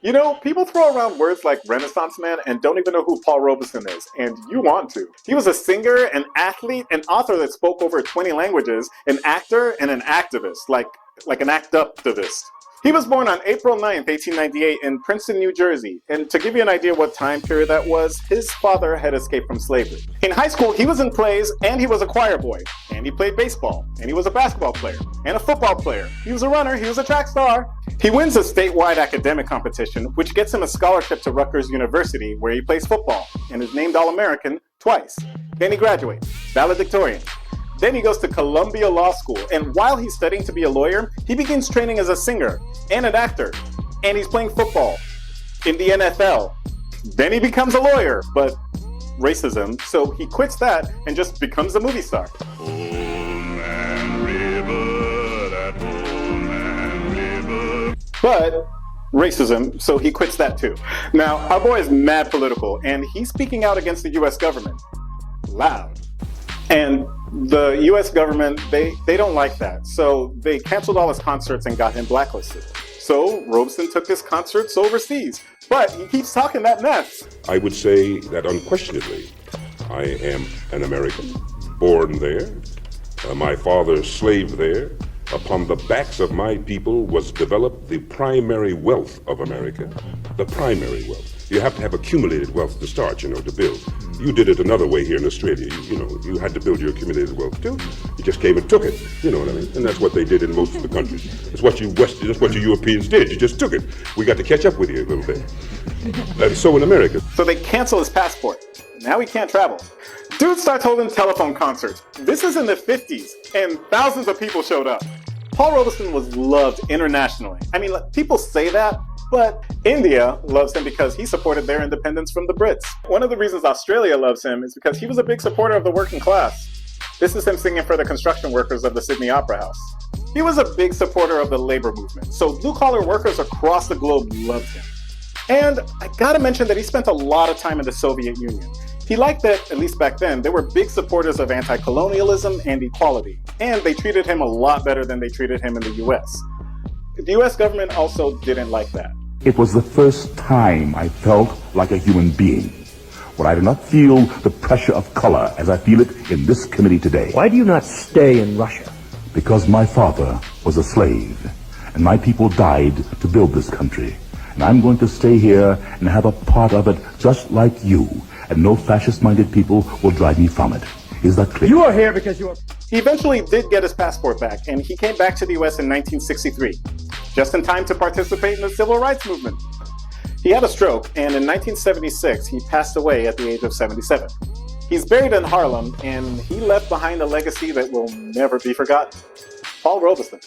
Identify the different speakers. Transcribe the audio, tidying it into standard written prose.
Speaker 1: You know, people throw around words like Renaissance man and don't even know who Paul Robeson is, and you want to. He was a singer, an athlete, an author that spoke over 20 languages, an actor, and an activist, like an act-up-tivist. He was born on April 9th, 1898 in Princeton, New Jersey, and to give you an idea what time period that was, his father had escaped from slavery. In high school, he was in plays, and he was a choir boy, and he played baseball, and he was a basketball player, and a football player. He was a runner, he was a track star. He wins a statewide academic competition, which gets him a scholarship to Rutgers University, where he plays football, and is named All-American twice. Then he graduates, valedictorian. Then he goes to Columbia Law School, and while he's studying to be a lawyer, he begins training as a singer and an actor, and he's playing football in the NFL. Then he becomes a lawyer, but racism, so he quits that and just becomes a movie star. But racism, so he quits that too. Now, our boy is mad political, and he's speaking out against the US government. Loud. And the US government, they don't like that. So they canceled all his concerts and got him blacklisted. So Robeson took his concerts overseas. But he keeps talking that mess.
Speaker 2: I would say that unquestionably, I am an American, born there. My father slaved there. Upon the backs of my people was developed the primary wealth of America. The primary wealth. You have to have accumulated wealth to start, to build. You did it another way here in Australia. You had to build your accumulated wealth too. You just came and took it. You know what I mean? And that's what they did in most of the countries. That's what you Europeans did. You just took it. We got to catch up with you a little bit. And so in America.
Speaker 1: So they cancel his passport. Now he can't travel. Dude starts holding telephone concerts. This is in the 50s, and thousands of people showed up. Paul Robeson was loved internationally. I mean, people say that, but India loves him because he supported their independence from the Brits. One of the reasons Australia loves him is because he was a big supporter of the working class. This is him singing for the construction workers of the Sydney Opera House. He was a big supporter of the labor movement, so blue-collar workers across the globe loved him. And I gotta mention that he spent a lot of time in the Soviet Union. He liked that, at least back then, they were big supporters of anti-colonialism and equality, and they treated him a lot better than they treated him in the US. The US government also didn't like that.
Speaker 3: It was the first time I felt like a human being, when I did not feel the pressure of color as I feel it in this committee today.
Speaker 4: Why do you not stay in Russia?
Speaker 3: Because my father was a slave, and my people died to build this country. And I'm going to stay here and have a part of it just like you, and no fascist-minded people will drive me from it. Is that clear?
Speaker 4: You are here because you are...
Speaker 1: He eventually did get his passport back, and he came back to the US in 1963, just in time to participate in the civil rights movement. He had a stroke, and in 1976, he passed away at the age of 77. He's buried in Harlem, and he left behind a legacy that will never be forgotten. Paul Robeson.